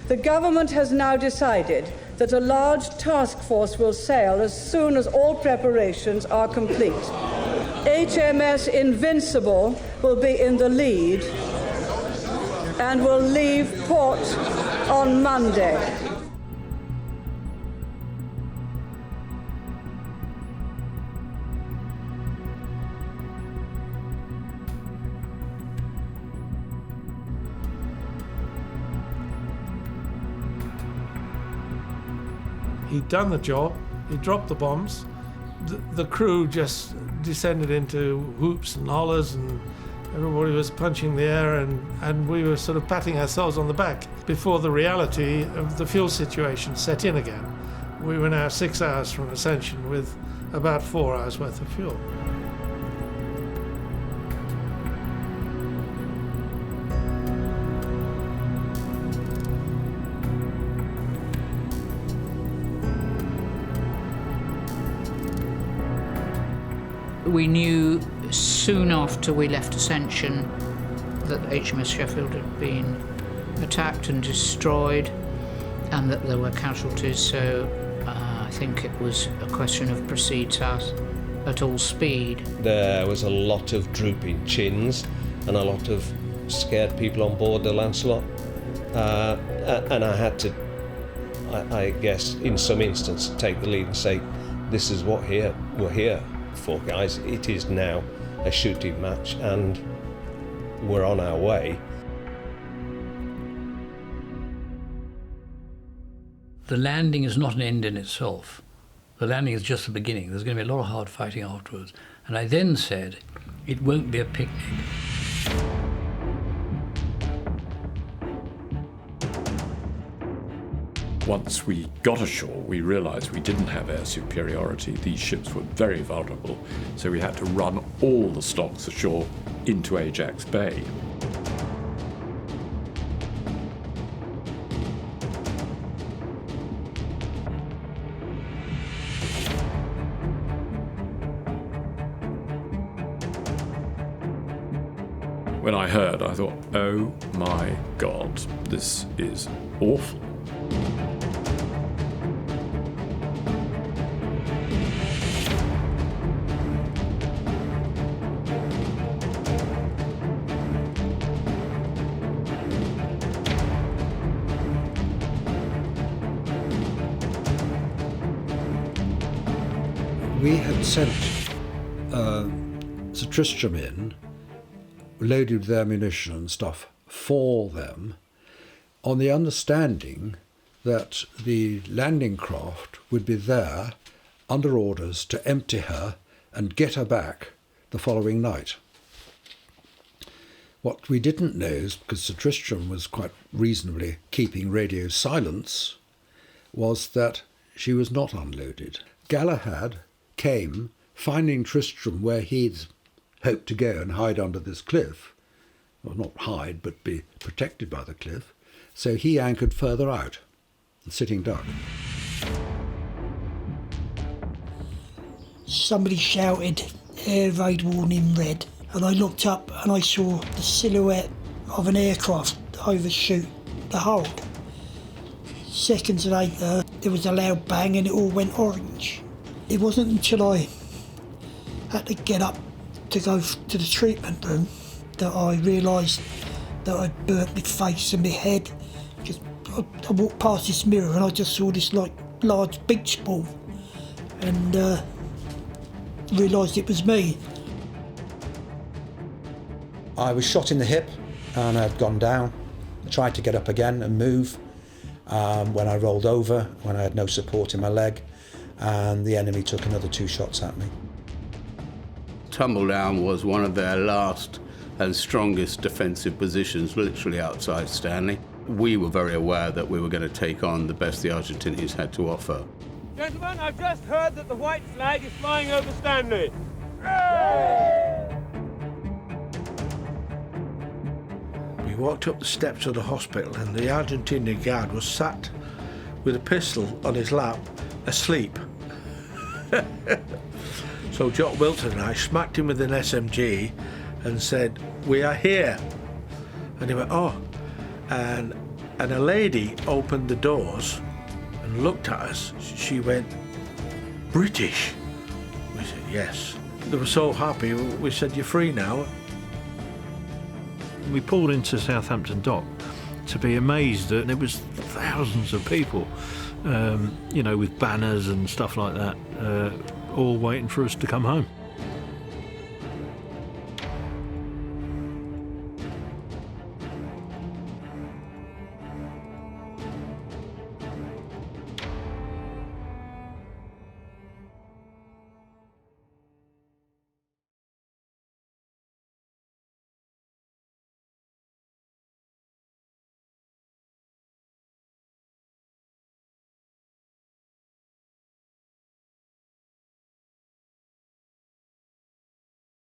The government has now decided that a large task force will sail as soon as all preparations are complete. HMS Invincible will be in the lead and will leave port on Monday. He'd done the job, he dropped the bombs, the crew just descended into whoops and hollers, and everybody was punching the air, and we were sort of patting ourselves on the back before the reality of the fuel situation set in again. We were now 6 hours from ascension with about 4 hours worth of fuel. We knew soon after we left Ascension that HMS Sheffield had been attacked and destroyed and that there were casualties, so I think it was a question of proceed south at all speed. There was a lot of drooping chins and a lot of scared people on board the Lancelot, and I had to, I guess, in some instance, take the lead and say, this is what we're here for, guys. It is now a shooting match and we're on our way. The landing is not an end in itself. The landing is just the beginning. There's going to be a lot of hard fighting afterwards. And I then said, it won't be a picnic. Once we got ashore, we realised we didn't have air superiority. These ships were very vulnerable, so we had to run all the stocks ashore into Ajax Bay. When I heard, I thought, oh my God, this is awful. We had sent Sir Tristram in, loaded with ammunition and stuff for them, on the understanding that the landing craft would be there under orders to empty her and get her back the following night. What we didn't know is, because Sir Tristram was quite reasonably keeping radio silence, was that she was not unloaded. Galahad came, finding Tristram where he'd hoped to go and hide under this cliff, well, not hide, but be protected by the cliff, so he anchored further out, sitting duck. Somebody shouted, "Air raid warning red," and I looked up and I saw the silhouette of an aircraft overshoot the hold. Seconds later, there was a loud bang and it all went orange. It wasn't until I had to get up to go to the treatment room that I realised that I'd burnt my face and my head. Just, I walked past this mirror and I just saw this like large beach ball and realised it was me. I was shot in the hip and I'd gone down. I tried to get up again and move when I rolled over, when I had no support in my leg, and the enemy took another 2 shots at me. Tumbledown was one of their last and strongest defensive positions, literally outside Stanley. We were very aware that we were going to take on the best the Argentinians had to offer. Gentlemen, I've just heard that the white flag is flying over Stanley. We walked up the steps of the hospital and the Argentinian guard was sat with a pistol on his lap, asleep. So Jock Wilton and I smacked him with an SMG and said, "We are here." And he went, "Oh." And And a lady opened the doors and looked at us. She went, "British?" We said, "Yes." They were so happy, we said, "You're free now." We pulled into Southampton Dock to be amazed that there was thousands of people, with banners and stuff like that, all waiting for us to come home.